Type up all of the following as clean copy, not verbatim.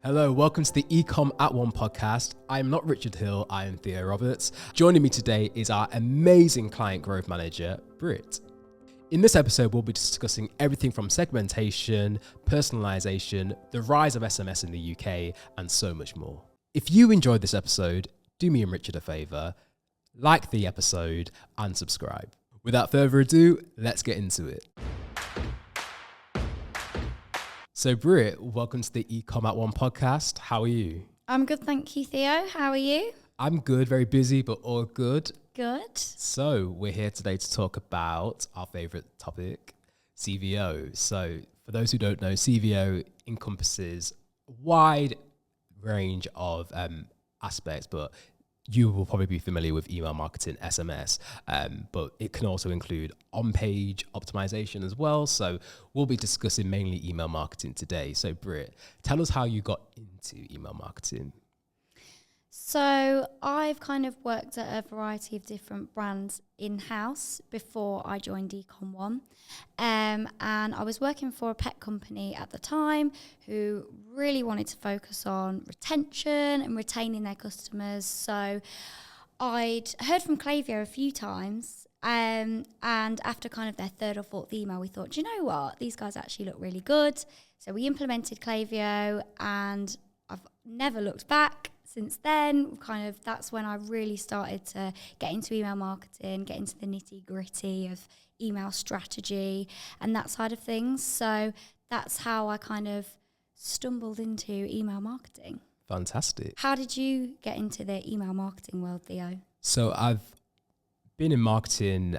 Hello, welcome to the Ecom at One podcast. I am not Richard Hill, I am Theo Roberts. Joining me today is our amazing client growth manager, Britt. In this episode, we'll be discussing everything from segmentation, personalisation, the rise of SMS in the UK, and so much more. If you enjoyed this episode, do me and Richard a favour, like the episode and subscribe. Without further ado, let's get into it. So Britt, welcome to the Ecom at One podcast. How are you? I'm good, thank you, Theo. How are you? I'm good, very busy, but all good. Good. So we're here today to talk about our favourite topic, CVO. So for those who don't know, CVO encompasses a wide range of aspects, but you will probably be familiar with email marketing, SMS, but it can also include on-page optimization as well. So we'll be discussing mainly email marketing today. So Britt, tell us how you got into email marketing. So I've kind of worked at a variety of different brands in-house before I joined Ecom One. And I was working for a pet company at the time who really wanted to focus on retention and retaining their customers. So I'd heard from Klaviyo a few times. And after kind of their third or fourth email, we thought, do you know what? These guys actually look really good. So we implemented Klaviyo and I've never looked back. Since then, that's when I really started to get into email marketing, get into the nitty gritty of email strategy and that side of things. So that's how I kind of stumbled into email marketing. Fantastic. How did you get into the email marketing world, Theo? So I've been in marketing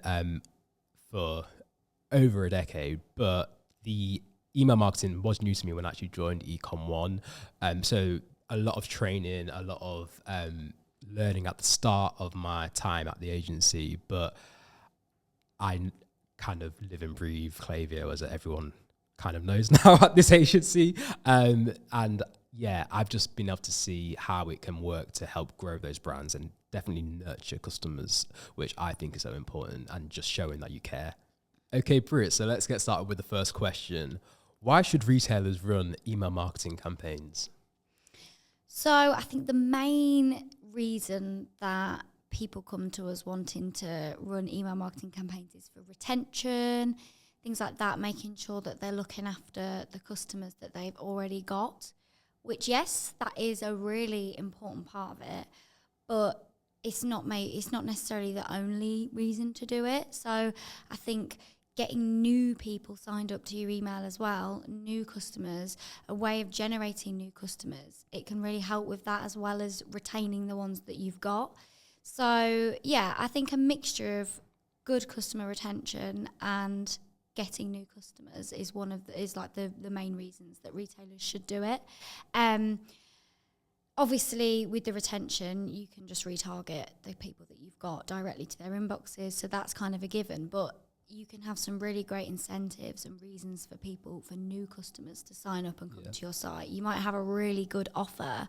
for over a decade, but the email marketing was new to me when I actually joined Ecom One. So a lot of training, a lot of learning at the start of my time at the agency, but I kind of live and breathe Klaviyo, as everyone kind of knows now at this agency. And yeah, I've just been able to see how it can work to help grow those brands and definitely nurture customers, which I think is so important, and just showing that you care. Okay, Britt, so let's get started with the first question. Why should retailers run email marketing campaigns? So I think the main reason that people come to us wanting to run email marketing campaigns is for retention, things like that, making sure that they're looking after the customers that they've already got, which, yes, that is a really important part of it, but it's not necessarily the only reason to do it. So I think getting new people signed up to your email as well, new customers, a way of generating new customers, it can really help with that as well as retaining the ones that you've got. So yeah, I think a mixture of good customer retention and getting new customers is the main reasons that retailers should do it. Obviously, with the retention, you can just retarget the people that you've got directly to their inboxes, so that's kind of a given, but you can have some really great incentives and reasons for new customers to sign up and come to your site. You might have a really good offer.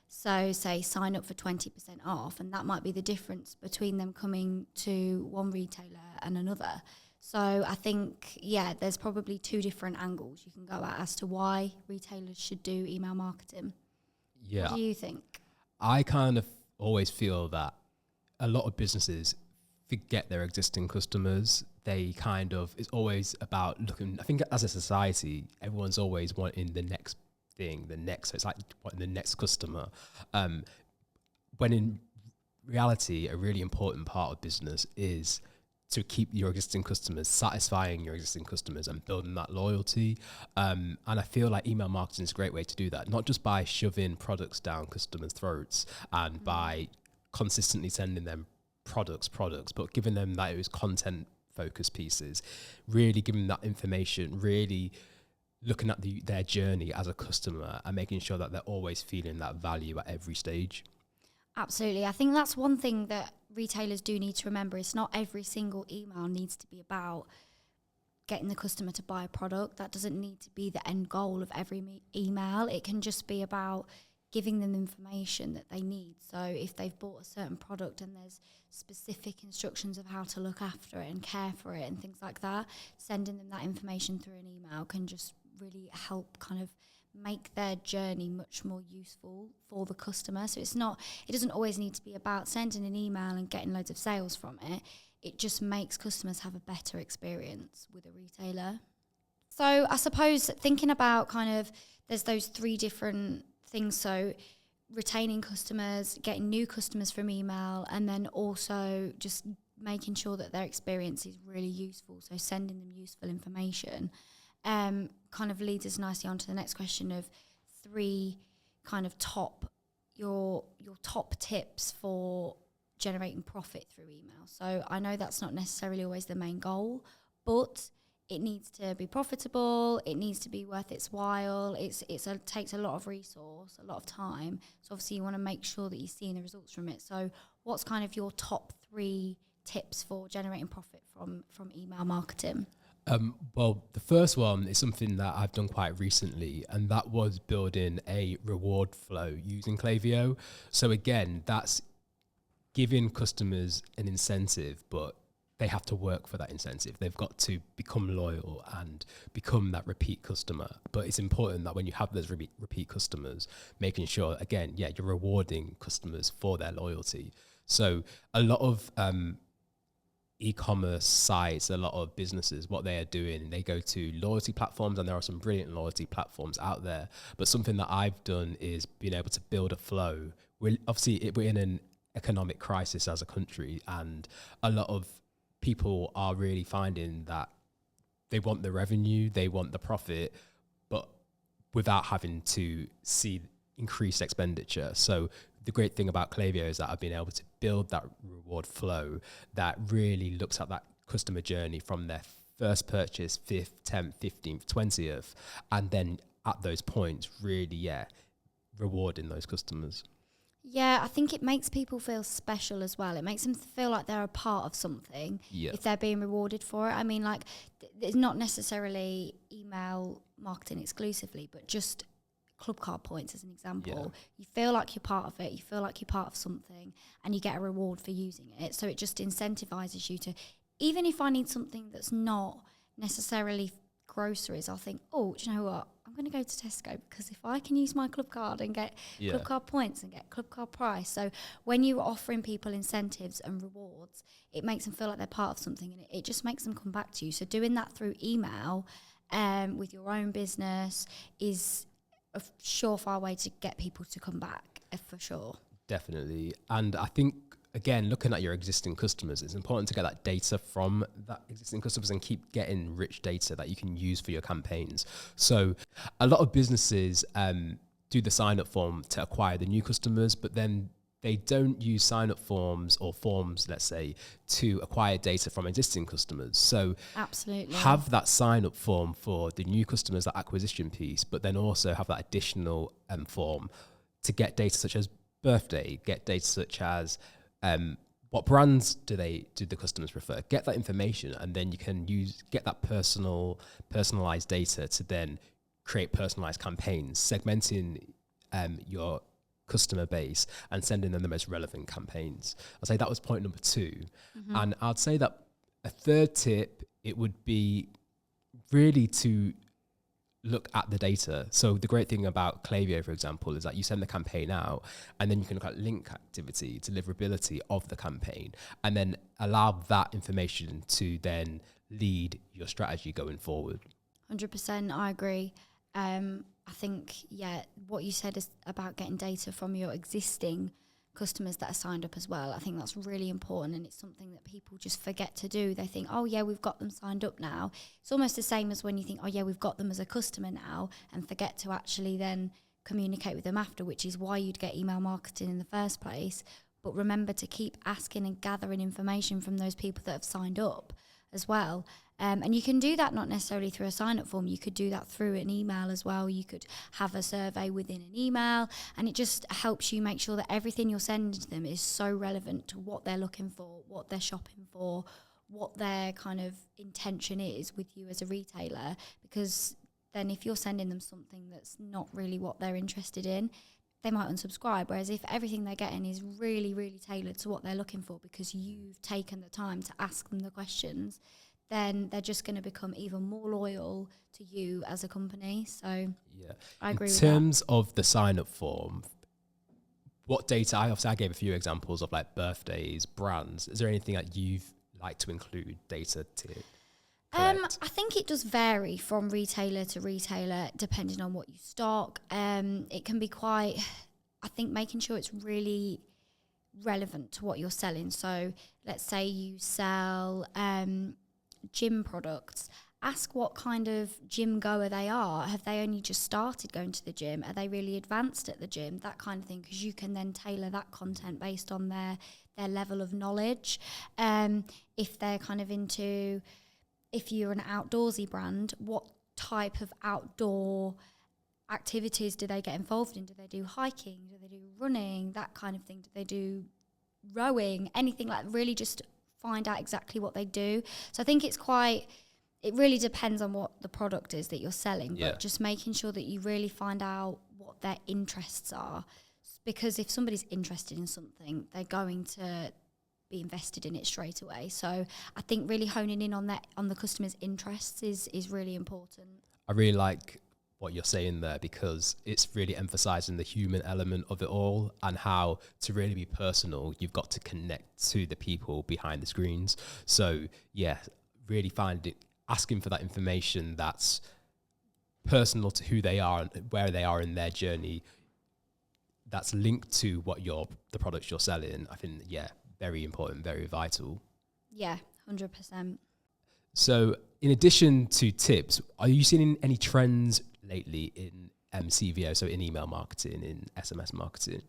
So say sign up for 20% off, and that might be the difference between them coming to one retailer and another. So I think, there's probably two different angles you can go at as to why retailers should do email marketing. Yeah. What do you think? I kind of always feel that a lot of businesses forget their existing customers. They it's always about looking, I think as a society, everyone's always wanting the next thing, so it's like wanting the next customer. When in reality, a really important part of business is to keep your existing customers, satisfying your existing customers and building that loyalty. And I feel like email marketing is a great way to do that, not just by shoving products down customers' throats and by consistently sending them products, but giving them those content-focused pieces, really giving them that information, really looking at their journey as a customer and making sure that they're always feeling that value at every stage. Absolutely. I think that's one thing that retailers do need to remember. It's not every single email needs to be about getting the customer to buy a product. That doesn't need to be the end goal of every email. It can just be about giving them information that they need. So if they've bought a certain product and there's specific instructions of how to look after it and care for it and things like that, sending them that information through an email can just really help kind of make their journey much more useful for the customer. So it doesn't always need to be about sending an email and getting loads of sales from it. It just makes customers have a better experience with a retailer. So I suppose thinking about kind of, there's those 3 different things. So retaining customers, getting new customers from email, and then also just making sure that their experience is really useful. So sending them useful information. Kind of leads us nicely on to the next question of 3 kind of your top tips for generating profit through email. So I know that's not necessarily always the main goal, but it needs to be profitable. It needs to be worth its while. It takes a lot of resource, a lot of time. So obviously you want to make sure that you're seeing the results from it. So what's kind of your top 3 tips for generating profit from email marketing? Well, the first one is something that I've done quite recently, and that was building a reward flow using Klaviyo. So again, that's giving customers an incentive, but they have to work for that incentive. They've got to become loyal and become that repeat customer. But it's important that when you have those repeat customers, making sure, again, you're rewarding customers for their loyalty. So a lot of e-commerce sites, a lot of businesses, what they are doing, they go to loyalty platforms, and there are some brilliant loyalty platforms out there. But something that I've done is being able to build a flow. We're in an economic crisis as a country, and a lot of people are really finding that they want the revenue, they want the profit, but without having to see increased expenditure. So the great thing about Klaviyo is that I've been able to build that reward flow that really looks at that customer journey from their first purchase, 5th, 10th, 15th, 20th, and then at those points really, rewarding those customers. Yeah, I think it makes people feel special as well. It makes them feel like they're a part of something if they're being rewarded for it. I mean, like, it's not necessarily email marketing exclusively, but just Clubcard points as an example. You feel like you're part of it, you feel like you're part of something, and you get a reward for using it. So it just incentivizes you to, even if I need something that's not necessarily groceries, I'll think, oh, do you know what? I'm going to go to Tesco, because if I can use my Clubcard and get Clubcard points and get Clubcard price. So when you're offering people incentives and rewards, it makes them feel like they're part of something, and it just makes them come back to you. So doing that through email with your own business is a surefire way to get people to come back, for sure. Definitely. And I think, again, looking at your existing customers, it's important to get that data from that existing customers and keep getting rich data that you can use for your campaigns. So a lot of businesses do the sign-up form to acquire the new customers, but then they don't use sign-up forms or forms, let's say, to acquire data from existing customers. So absolutely have that sign-up form for the new customers, that acquisition piece, but then also have that additional form to get data such as birthday, get data such as what brands do the customers prefer. Get that information, and then you can get that personalized data to then create personalized campaigns, segmenting your customer base and sending them the most relevant campaigns. I'd say that was point number 2. Mm-hmm. And I'd say that a third tip, it would be really to look at the data. So the great thing about Klaviyo, for example, is that you send the campaign out, and then you can look at link activity, deliverability of the campaign, and then allow that information to then lead your strategy going forward. 100%, I agree. I think, what you said is about getting data from your existing customers that are signed up as well. I think that's really important, and it's something that people just forget to do. They think, oh yeah, we've got them signed up now. It's almost the same as when you think, oh yeah, we've got them as a customer now, and forget to actually then communicate with them after, which is why you'd get email marketing in the first place. But remember to keep asking and gathering information from those people that have signed up as well. And you can do that not necessarily through a sign-up form. You could do that through an email as well. You could have a survey within an email, and it just helps you make sure that everything you're sending to them is so relevant to what they're looking for, what they're shopping for, what their kind of intention is with you as a retailer. Because then if you're sending them something that's not really what they're interested in, they might unsubscribe. Whereas if everything they're getting is really, really tailored to what they're looking for, because you've taken the time to ask them the questions, then they're just going to become even more loyal to you as a company. So Yeah. I agree In with that. terms of the sign-up form, what data, I gave a few examples of like birthdays, brands. Is there anything that you've like to include data to collect? I think it does vary from retailer to retailer depending on what you stock. It can be quite, I think, making sure it's really relevant to what you're selling. So let's say you sell gym products. Ask what kind of gym goer they are. Have they only just started going to the gym? Are they really advanced at the gym? That kind of thing, because you can then tailor that content based on their level of knowledge. If they're kind of into, if you're an outdoorsy brand, what type of outdoor activities do they get involved in? Do they do hiking? Do they do running? That kind of thing. Do they do rowing? Anything like that. Really just find out exactly what they do. So I think it really depends on what the product is that you're selling, but just making sure that you really find out what their interests are. Because if somebody's interested in something, they're going to be invested in it straight away. So I think really honing in on the customer's interests is really important. I really like what you're saying there, because it's really emphasizing the human element of it all, and how to really be personal, you've got to connect to the people behind the screens. So yeah, really asking for that information that's personal to who they are and where they are in their journey, that's linked to what the products you're selling. I think, very important, very vital. Yeah, 100%. So in addition to tips, are you seeing any trends lately in CVO, so in email marketing, in SMS marketing?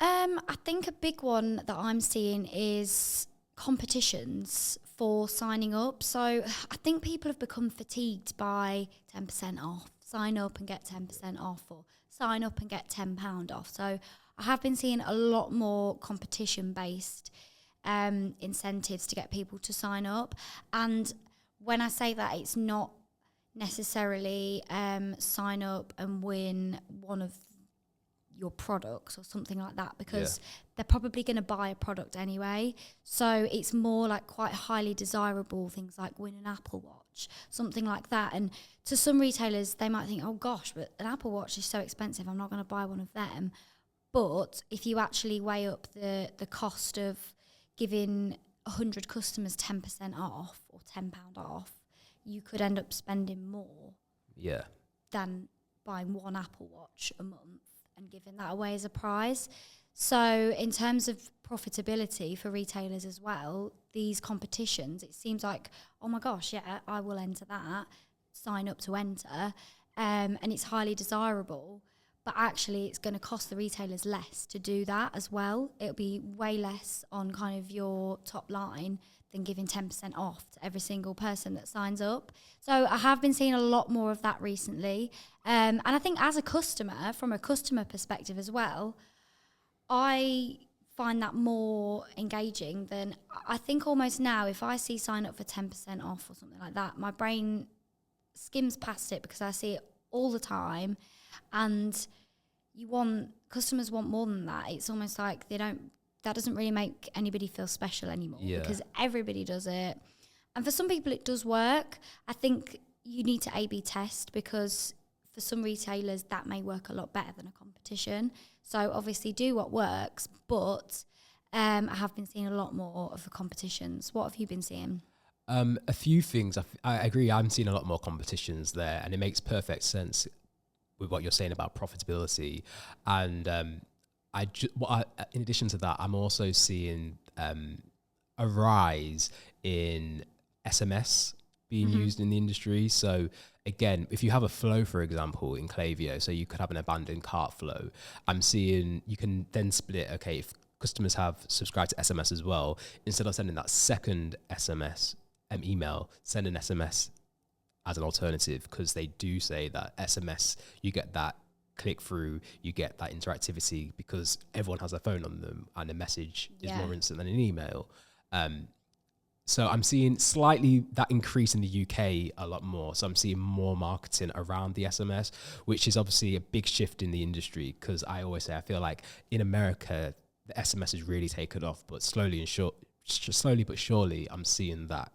I think a big one that I'm seeing is competitions for signing up. So I think people have become fatigued by 10% off, sign up and get 10% off, or sign up and get £10 off. So I have been seeing a lot more competition-based incentives to get people to sign up. And when I say that, it's not necessarily sign up and win one of your products or something like that, because they're probably going to buy a product anyway. So it's more like quite highly desirable things like win an Apple Watch, something like that. And to some retailers, they might think, oh gosh, but an Apple Watch is so expensive, I'm not going to buy one of them. But if you actually weigh up the cost of giving 100 customers 10% off or £10 off, you could end up spending more than buying one Apple Watch a month and giving that away as a prize. So in terms of profitability for retailers as well, these competitions, it seems like, oh my gosh, yeah, I will enter that, sign up to enter, and it's highly desirable. But actually, it's going to cost the retailers less to do that as well. It'll be way less on kind of your top line than giving 10% off to every single person that signs up. So I have been seeing a lot more of that recently. And I think as a customer, from a customer perspective as well, I find that more engaging than, I think almost now, if I see sign up for 10% off or something like that, my brain skims past it because I see it all the time. And customers want more than that. It's almost like that doesn't really make anybody feel special anymore because everybody does it. And for some people it does work. I think you need to A/B test, because for some retailers that may work a lot better than a competition. So obviously do what works, but I have been seeing a lot more of the competitions. What have you been seeing? A few things. I agree. I'm seeing a lot more competitions there, and it makes perfect sense with what you're saying about profitability. And in addition to that, I'm also seeing a rise in SMS being used in the industry. So again, if you have a flow, for example, in Klaviyo, so you could have an abandoned cart flow, I'm seeing you can then split, okay, if customers have subscribed to SMS as well, instead of sending that second SMS email, send an SMS as an alternative, because they do say that SMS, you get that click through, you get that interactivity because everyone has a phone on them and a message is more instant than an email. So I'm seeing slightly that increase in the UK a lot more. So I'm seeing more marketing around the SMS, which is obviously a big shift in the industry, because I always say I feel like in America, the SMS has really taken off, but slowly but surely I'm seeing that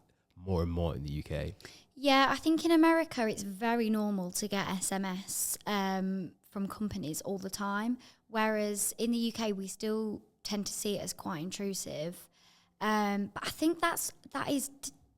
more and more in the UK. Yeah, I think in America it's very normal to get SMS from companies all the time, whereas in the UK we still tend to see it as quite intrusive. But I think that is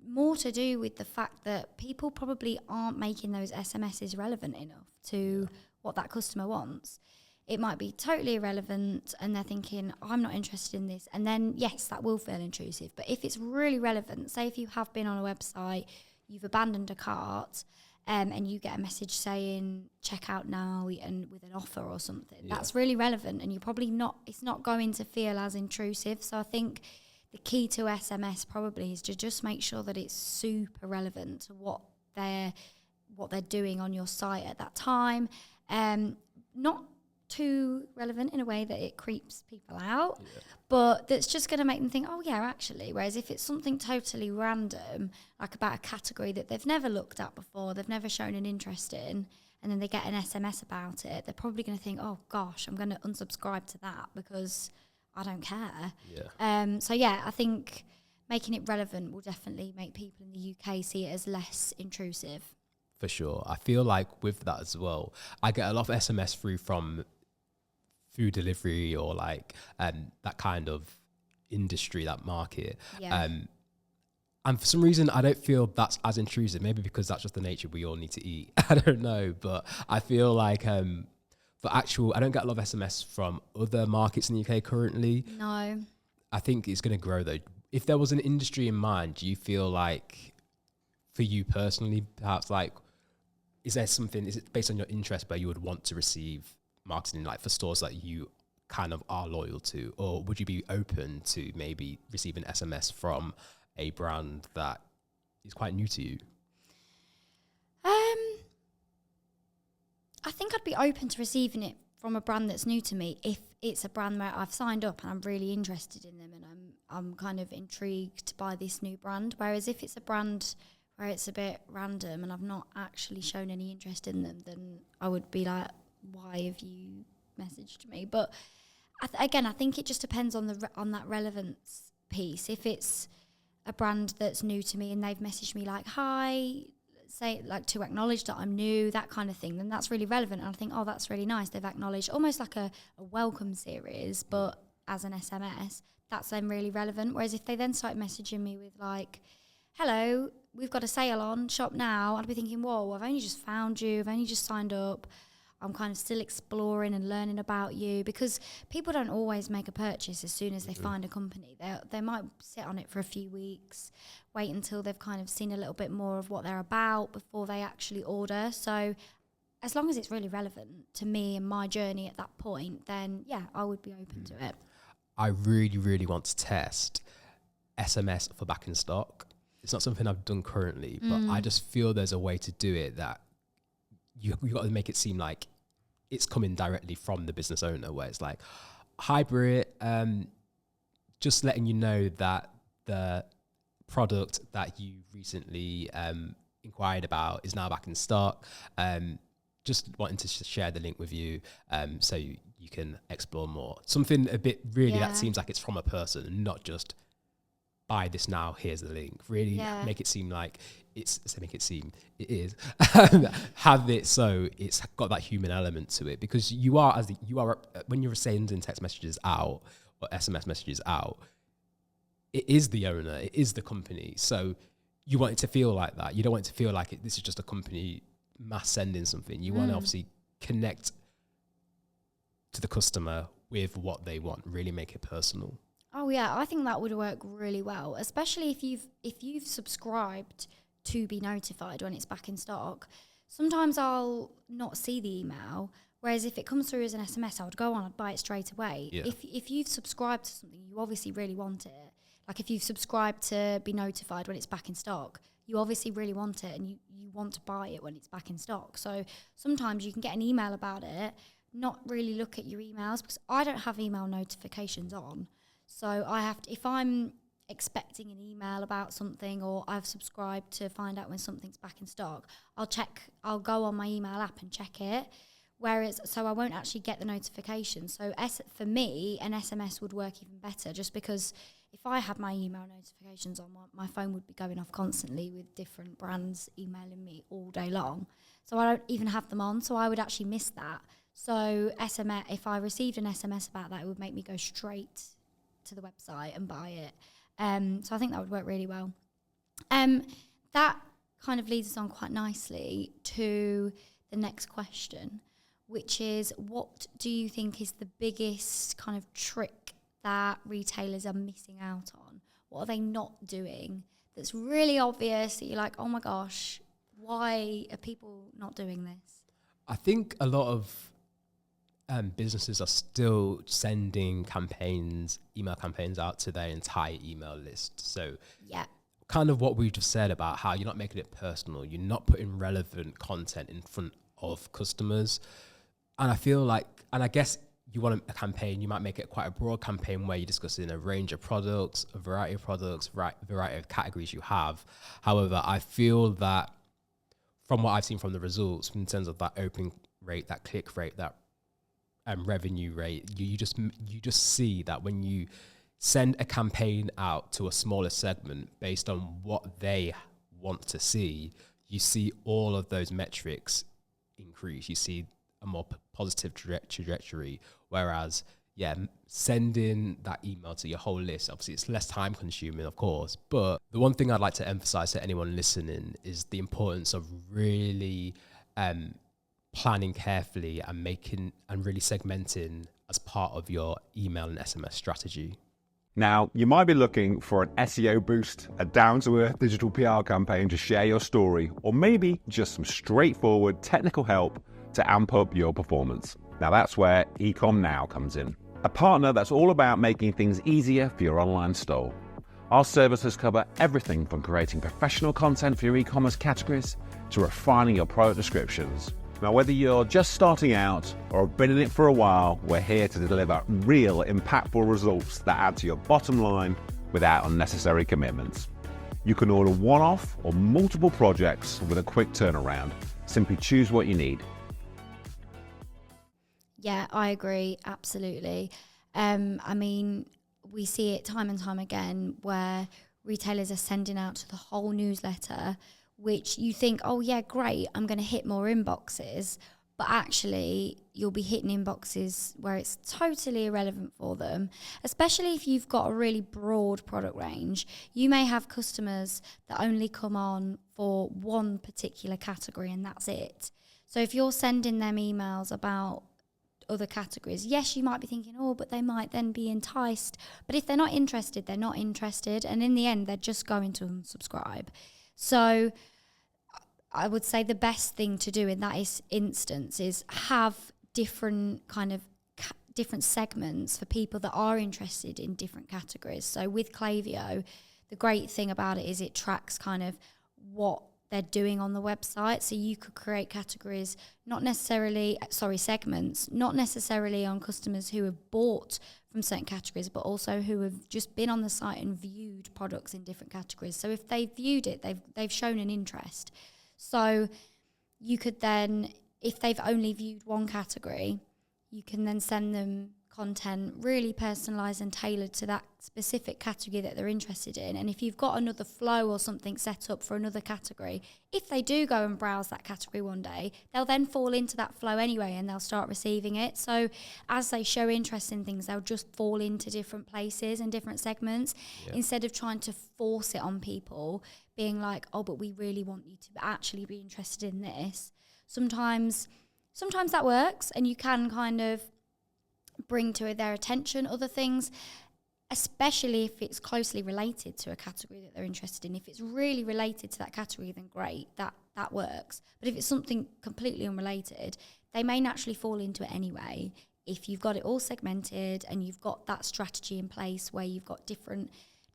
more to do with the fact that people probably aren't making those SMSs relevant enough to what that customer wants. It might be totally irrelevant and they're thinking, I'm not interested in this. And then, yes, that will feel intrusive. But if it's really relevant, say if you have been on a website, you've abandoned a cart, and you get a message saying, check out now and with an offer or something, that's really relevant. And you're probably it's not going to feel as intrusive. So I think the key to SMS probably is to just make sure that it's super relevant to what they're doing on your site at that time. Not too relevant in a way that it creeps people out, but that's just going to make them think, oh yeah, actually. Whereas if it's something totally random, like about a category that they've never looked at before, they've never shown an interest in, and then they get an SMS about it, they're probably going to think, oh gosh, I'm going to unsubscribe to that because I don't care. So yeah, I think making it relevant will definitely make people in the UK see it as less intrusive. For sure. I feel like with that as well, I get a lot of SMS through from food delivery or like that kind of industry, that market. And for some reason, I don't feel that's as intrusive. Maybe because that's just the nature we all need to eat. I don't know. But I feel like I don't get a lot of SMS from other markets in the UK currently. No. I think it's going to grow though. If there was an industry in mind, do you feel like, for you personally, perhaps like, is it based on your interest where you would want to receive marketing, like for stores that you kind of are loyal to? Or would you be open to maybe receiving SMS from a brand that is quite new to you? I think I'd be open to receiving it from a brand that's new to me if it's a brand where I've signed up and I'm really interested in them and I'm kind of intrigued by this new brand. Whereas if it's a brand where it's a bit random and I've not actually shown any interest in them, then I would be like, why have you messaged me? But again, I think it just depends on that relevance piece. If it's a brand that's new to me and they've messaged me like, hi, say like to acknowledge that I'm new, that kind of thing, then that's really relevant. And I think, oh, that's really nice. They've acknowledged almost like a welcome series, but as an SMS, that's then really relevant. Whereas if they then start messaging me with like, hello, we've got a sale on, shop now, I'd be thinking, whoa, I've only just found you, I've only just signed up, I'm kind of still exploring and learning about you, because people don't always make a purchase as soon as they find a company. They might sit on it for a few weeks, wait until they've kind of seen a little bit more of what they're about before they actually order. So as long as it's really relevant to me and my journey at that point, then yeah, I would be open to it. I really, really want to test SMS for back in stock. It's not something I've done currently, but I just feel there's a way to do it that you've got to make it seem like it's coming directly from the business owner, where it's like, hi Brit, just letting you know that the product that you recently inquired about is now back in stock. Just wanting to share the link with you so you can explore more. Something a bit really that seems like it's from a person and not just buy this now, here's the link. Really make it seem like it is. Have it so it's got that human element to it, because you are when you're sending text messages out or SMS messages out, it is the owner, it is the company. So you want it to feel like that. You don't want it to feel like this is just a company mass sending something. You want to obviously connect to the customer with what they want, really make it personal. Oh yeah, I think that would work really well, especially if you've subscribed to be notified when it's back in stock. Sometimes I'll not see the email, whereas if it comes through as an SMS, I would go on, I'd buy it straight away. Yeah. If you've subscribed to something, you obviously really want it. Like if you've subscribed to be notified when it's back in stock, you obviously really want it, and you want to buy it when it's back in stock. So sometimes you can get an email about it, not really look at your emails, because I don't have email notifications on. So I have to, if I'm expecting an email about something or I've subscribed to find out when something's back in stock, I'll go on my email app and check it. So I won't actually get the notification. So for me, an SMS would work even better, just because if I had my email notifications on, my phone would be going off constantly with different brands emailing me all day long. So I don't even have them on, so I would actually miss that. So SMS, if I received an SMS about that, it would make me go straight to the website and buy it. So I think that would work really well. That kind of leads us on quite nicely to the next question, which is, what do you think is the biggest kind of trick that retailers are missing out on? What are they not doing that's really obvious that you're like, oh my gosh, why are people not doing this? I think a lot of businesses are still sending email campaigns out to their entire email list. So yeah, kind of what we just said about how you're not making it personal, you're not putting relevant content in front of customers. And I feel like, and I guess you want a campaign, you might make it quite a broad campaign where you're discussing a range of products, a variety of products, variety of categories you have. However, I feel that from what I've seen from the results, in terms of that open rate, that click rate, that revenue rate, you just see that when you send a campaign out to a smaller segment based on what they want to see, you see all of those metrics increase. You see a more positive trajectory. Whereas, sending that email to your whole list, obviously it's less time consuming, of course. But the one thing I'd like to emphasize to anyone listening is the importance of really planning carefully and really segmenting as part of your email and SMS strategy. Now, you might be looking for an SEO boost, a down-to-earth digital PR campaign to share your story, or maybe just some straightforward technical help to amp up your performance. Now that's where Ecom Now comes in. A partner that's all about making things easier for your online store. Our services cover everything from creating professional content for your e-commerce categories to refining your product descriptions. Now, whether you're just starting out or have been in it for a while, we're here to deliver real impactful results that add to your bottom line without unnecessary commitments. You can order one-off or multiple projects with a quick turnaround. Simply choose what you need. Yeah, I agree, absolutely. I mean, we see it time and time again where retailers are sending out to the whole newsletter, which you think, oh yeah, great, I'm going to hit more inboxes. But actually, you'll be hitting inboxes where it's totally irrelevant for them, especially if you've got a really broad product range. You may have customers that only come on for one particular category and that's it. So if you're sending them emails about other categories, yes, you might be thinking, oh, but they might then be enticed. But if they're not interested, they're not interested. And in the end, they're just going to unsubscribe. So I would say the best thing to do in that instance is have different kind of different segments for people that are interested in different categories. So with Klaviyo, the great thing about it is it tracks kind of what they're doing on the website. So you could create categories, segments, not necessarily on customers who have bought from certain categories, but also who have just been on the site and viewed products in different categories. So if they've viewed it, they've shown an interest. So you could then, if they've only viewed one category, you can then send them content really personalised and tailored to that specific category that they're interested in. And if you've got another flow or something set up for another category, if they do go and browse that category one day, they'll then fall into that flow anyway and they'll start receiving it. So as they show interest in things, they'll just fall into different places and different segments instead of trying to force it on people, being like, oh, but we really want you to actually be interested in this. Sometimes that works and you can kind of bring to their attention other things, especially if it's closely related to a category that they're interested in. If it's really related to that category, then great, that works. But if it's something completely unrelated, they may naturally fall into it anyway. If you've got it all segmented and you've got that strategy in place where you've got different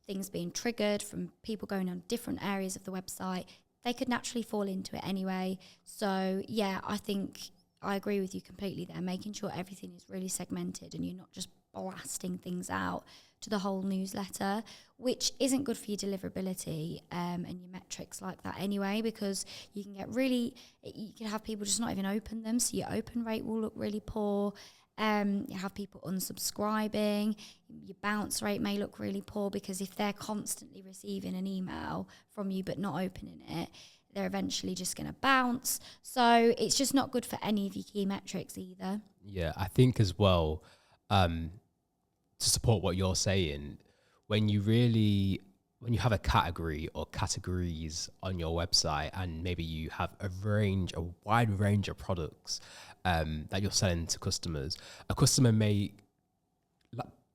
things being triggered from people going on different areas of the website, they could naturally fall into it anyway. So yeah, I think I agree with you completely there, making sure everything is really segmented and you're not just blasting things out to the whole newsletter, which isn't good for your deliverability and your metrics like that anyway, because you can have people just not even open them, so your open rate will look really poor. You have people unsubscribing. Your bounce rate may look really poor because if they're constantly receiving an email from you but not opening it, they're eventually just going to bounce. So it's just not good for any of your key metrics either. Yeah, I think as well, to support what you're saying, when you have a category or categories on your website and maybe you have a wide range of products that you're selling to customers, a customer may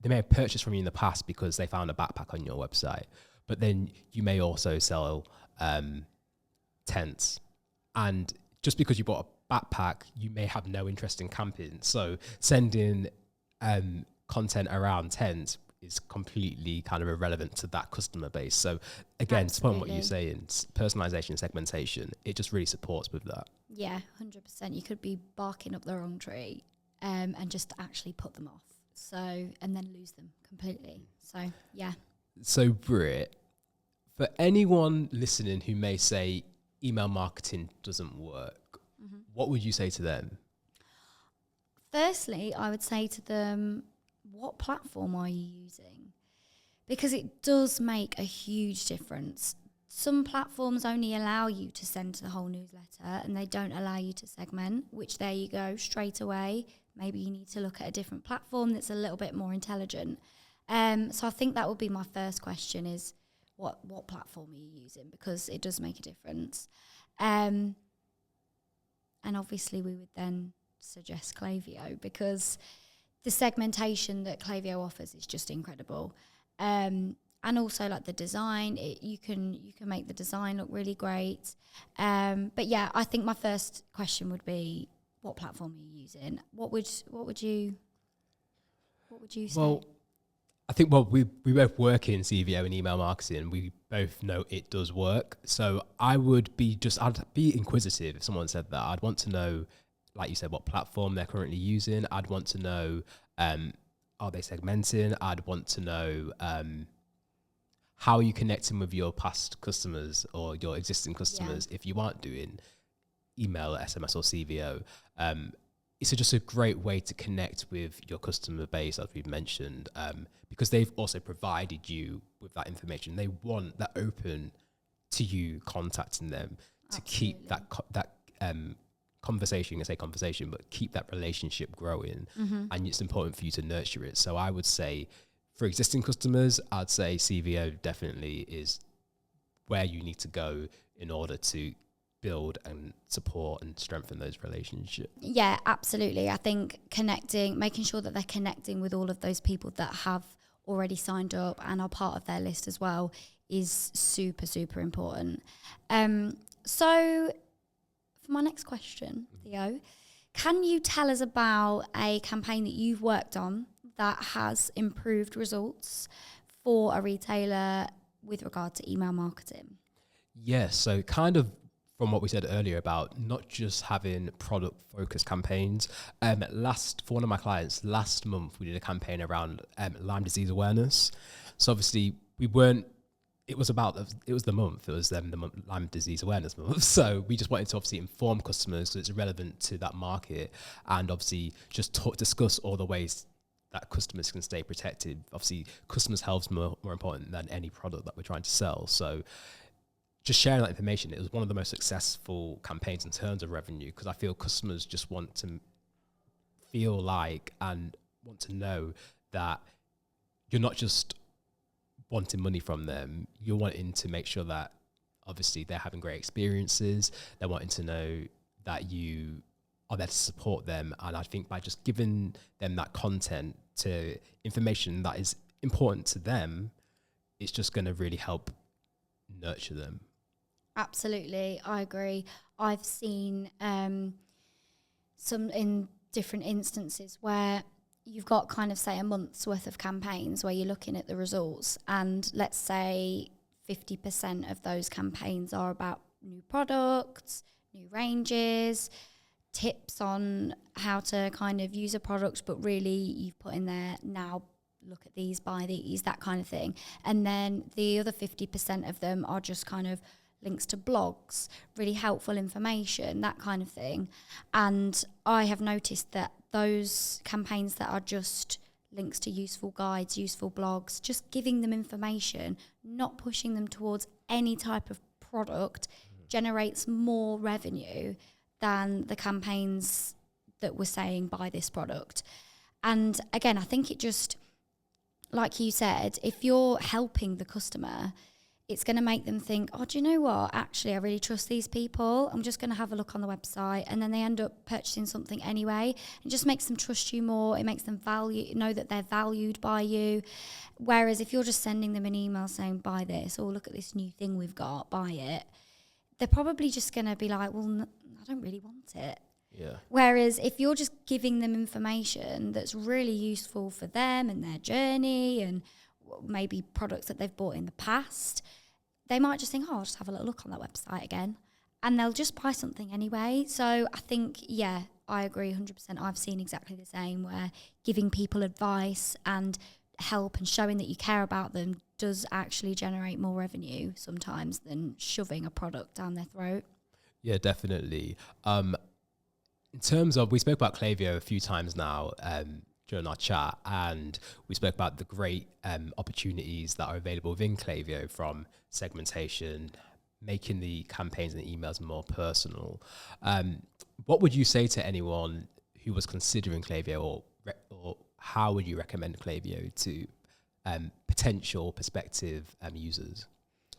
have purchased from you in the past because they found a backpack on your website, but then you may also sell tents, and just because you bought a backpack, you may have no interest in camping. So sending content around tents is completely kind of irrelevant to that customer base. So again, to point what you're saying, personalisation, segmentation, it just really supports with that. Yeah, 100%. You could be barking up the wrong tree and just actually put them off. So, and then lose them completely. So, yeah. So, Britt, for anyone listening who may say email marketing doesn't work, what would you say to them? Firstly, I would say to them, what platform are you using? Because it does make a huge difference. Some platforms only allow you to send the whole newsletter and they don't allow you to segment, which there you go, straight away. Maybe you need to look at a different platform that's a little bit more intelligent. So I think that would be my first question is, what platform are you using? Because it does make a difference. And obviously we would then suggest Klaviyo because the segmentation that Klaviyo offers is just incredible. And also like the design, you can make the design look really great. But yeah, I think my first question would be, what platform are you using? What would you say? Well, I think we both work in CVO and email marketing. We both know it does work. So I'd be inquisitive if someone said that. I'd want to know, like you said, what platform they're currently using. I'd want to know, are they segmenting? I'd want to know how are you connecting with your past customers or your existing customers if you aren't doing email, SMS or CVO. It's just a great way to connect with your customer base, as we've mentioned, because they've also provided you with that information. They want that open to you contacting them to keep that conversation, I say conversation, but keep that relationship growing. And it's important for you to nurture it. So I would say for existing customers, I'd say CVO definitely is where you need to go in order to build and support and strengthen those relationships. Yeah, absolutely. I think making sure that they're connecting with all of those people that have already signed up and are part of their list as well is super, super important. So for my next question, Theo, can you tell us about a campaign that you've worked on that has improved results for a retailer with regard to email marketing? Yes, so kind of from what we said earlier about not just having product-focused campaigns. For one of my clients, last month we did a campaign around Lyme disease awareness. So obviously it was the month, the Lyme disease awareness month. So we just wanted to obviously inform customers so it's relevant to that market and obviously just discuss all the ways that customers can stay protected. Obviously customers' health is more important than any product that we're trying to sell. So just sharing that information, it was one of the most successful campaigns in terms of revenue because I feel customers just want to feel like and want to know that you're not just wanting money from them, you're wanting to make sure that obviously they're having great experiences, they're wanting to know that you are there to support them. And I think by just giving them that content to information that is important to them, it's just going to really help nurture them. Absolutely, I agree. I've seen some in different instances where you've got kind of say a month's worth of campaigns where you're looking at the results and let's say 50% of those campaigns are about new products, new ranges, tips on how to kind of use a product, but really you've put in there now look at these, buy these, that kind of thing. And then the other 50% of them are just kind of links to blogs, really helpful information, that kind of thing. And I have noticed that those campaigns that are just links to useful guides, useful blogs, just giving them information, not pushing them towards any type of product, generates more revenue than the campaigns that were saying buy this product. And again, I think it just, like you said, if you're helping the customer, it's going to make them think, oh, do you know what? Actually, I really trust these people. I'm just going to have a look on the website. And then they end up purchasing something anyway. It just makes them trust you more. It makes them know that they're valued by you. Whereas if you're just sending them an email saying, buy this, or look at this new thing we've got, buy it, they're probably just going to be like, well, I don't really want it. Yeah. Whereas if you're just giving them information that's really useful for them and their journey and maybe products that they've bought in the past, they might just think, oh, I'll just have a little look on that website again. And they'll just buy something anyway. So I think, yeah, I agree 100%. I've seen exactly the same, where giving people advice and help and showing that you care about them does actually generate more revenue sometimes than shoving a product down their throat. Yeah, definitely. In terms of, we spoke about Klaviyo a few times now during our chat, and we spoke about the great opportunities that are available within Klaviyo, from segmentation, making the campaigns and the emails more personal. What would you say to anyone who was considering Klaviyo, or how would you recommend Klaviyo to potential prospective users?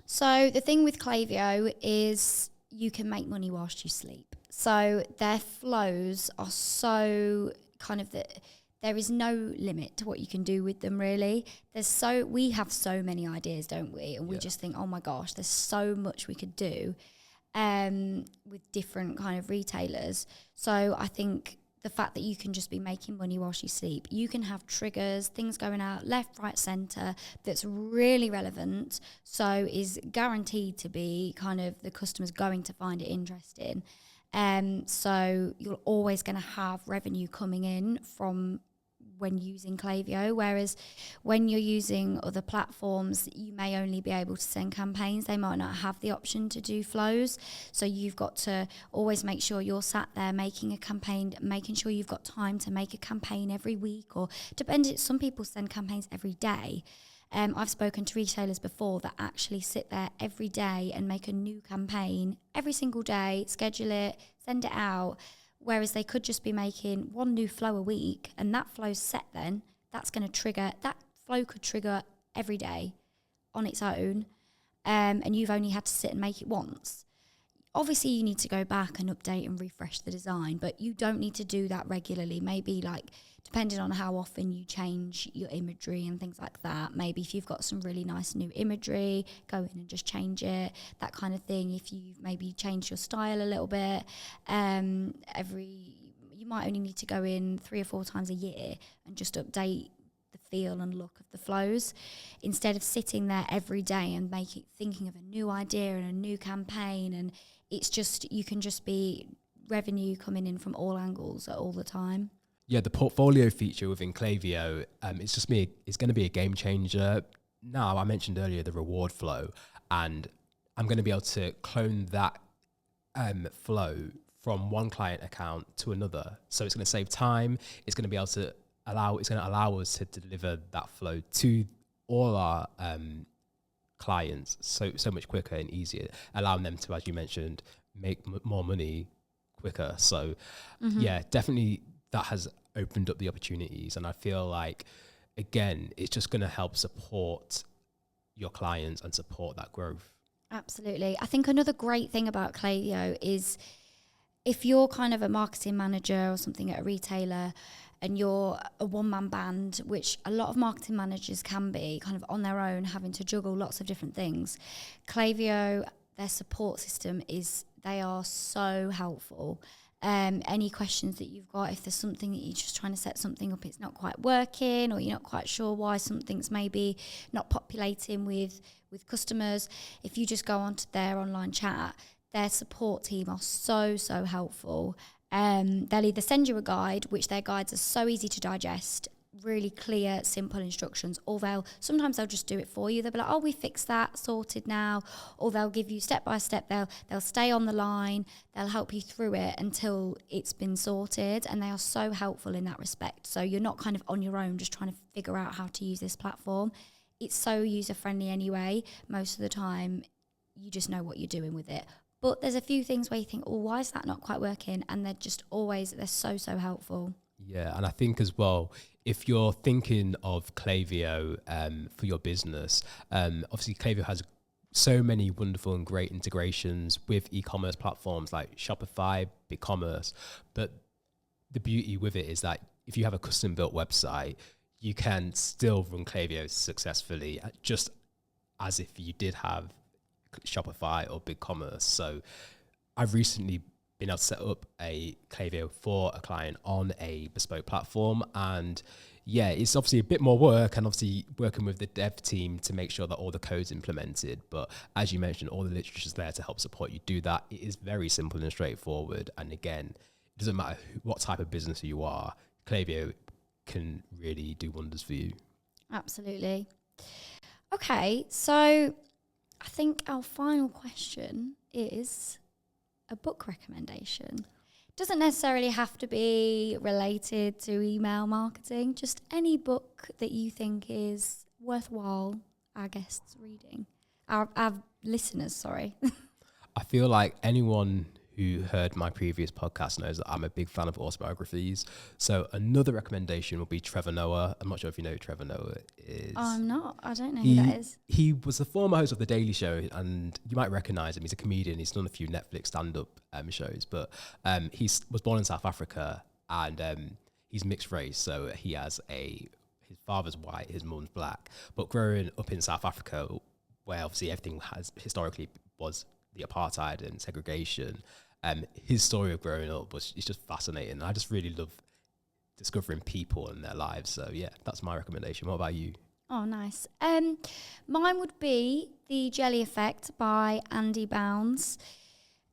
So the thing with Klaviyo is you can make money whilst you sleep. So their flows are so kind of there is no limit to what you can do with them, really. We have so many ideas, don't we? And we just think, oh my gosh, there's so much we could do with different kind of retailers. So I think the fact that you can just be making money whilst you sleep, you can have triggers, things going out left, right, centre, that's really relevant, so is guaranteed to be kind of the customer's going to find it interesting. So you're always going to have revenue coming in from when using Klaviyo, whereas when you're using other platforms, you may only be able to send campaigns. They might not have the option to do flows. So you've got to always make sure you're sat there making a campaign, making sure you've got time to make a campaign every week, or some people send campaigns every day. I've spoken to retailers before that actually sit there every day and make a new campaign every single day, schedule it, send it out, whereas they could just be making one new flow a week, and that flow's set then. That flow could trigger every day on its own, and you've only had to sit and make it once. Obviously, you need to go back and update and refresh the design, but you don't need to do that regularly. Maybe depending on how often you change your imagery and things like that. Maybe if you've got some really nice new imagery, go in and just change it, that kind of thing. If you've maybe changed your style a little bit, you might only need to go in 3 or 4 times a year and just update the feel and look of the flows, instead of sitting there every day and thinking of a new idea and a new campaign. And it's just, you can just be revenue coming in from all angles at all the time. Yeah, the portfolio feature within Klaviyo, it's going to be a game changer. Now, I mentioned earlier the reward flow, and I'm going to be able to clone that flow from one client account to another. So it's going to save time. It's going to be able to allow us to deliver that flow to all our clients so much quicker and easier, allowing them to, as you mentioned, make more money quicker. So yeah, definitely that has opened up the opportunities, and I feel like, again, it's just going to help support your clients and support that growth. Absolutely. I think another great thing about Claytho is, if you're kind of a marketing manager or something at a retailer and you're a one-man band, which a lot of marketing managers can be kind of on their own, having to juggle lots of different things, Klaviyo, their support system they are so helpful. Any questions that you've got, if there's something that you're just trying to set something up, it's not quite working, or you're not quite sure why something's maybe not populating with customers, if you just go onto their online chat, their support team are so helpful. They'll either send you a guide, which their guides are so easy to digest, really clear, simple instructions, or sometimes they'll just do it for you. They'll be like, oh, we fixed that, sorted now, or they'll give you step by step. They'll stay on the line, they'll help you through it until it's been sorted, and they are so helpful in that respect. So you're not kind of on your own just trying to figure out how to use this platform. It's so user friendly anyway. Most of the time you just know what you're doing with it. But there's a few things where you think, oh, why is that not quite working? And they're so helpful. Yeah, and I think as well, if you're thinking of Klaviyo for your business, obviously Klaviyo has so many wonderful and great integrations with e-commerce platforms like Shopify, BigCommerce. But the beauty with it is that if you have a custom-built website, you can still run Klaviyo successfully, just as if you did have Shopify or BigCommerce. So I've recently been able to set up a Klaviyo for a client on a bespoke platform, and yeah, it's obviously a bit more work, and obviously working with the dev team to make sure that all the code's implemented. But as you mentioned, all the literature's there to help support you do that. It is very simple and straightforward, and again, it doesn't matter what type of business you are, Klaviyo can really do wonders for you. Absolutely. Okay, so I think our final question is a book recommendation. Doesn't necessarily have to be related to email marketing, just any book that you think is worthwhile our guests reading, our listeners, sorry. I feel like anyone who heard my previous podcast knows that I'm a big fan of autobiographies. So another recommendation would be Trevor Noah. I'm not sure if you know who Trevor Noah is. I'm not. I don't know who that is. He was the former host of The Daily Show, and you might recognize him. He's a comedian. He's done a few Netflix stand-up shows, but he was born in South Africa, and he's mixed race. So he has his father's white, his mum's black. But growing up in South Africa, where obviously everything historically was the apartheid and segregation, his story of growing up is just fascinating. I just really love discovering people and their lives. So yeah, that's my recommendation. What about you? Oh, nice. Mine would be The Jelly Effect by Andy Bounds.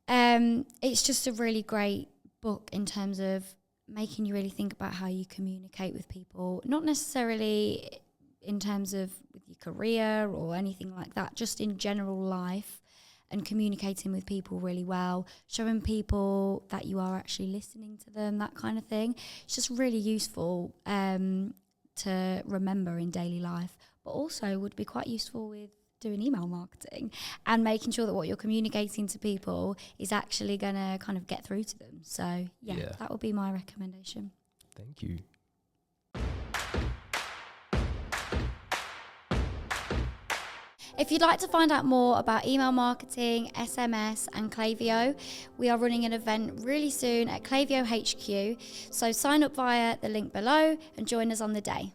It's just a really great book in terms of making you really think about how you communicate with people, not necessarily in terms of with your career or anything like that, just in general life, and communicating with people really well, showing people that you are actually listening to them, that kind of thing. It's just really useful to remember in daily life, but also would be quite useful with doing email marketing and making sure that what you're communicating to people is actually going to kind of get through to them. So yeah, that would be my recommendation. Thank you. If you'd like to find out more about email marketing, SMS and Klaviyo, we are running an event really soon at Klaviyo HQ. So sign up via the link below and join us on the day.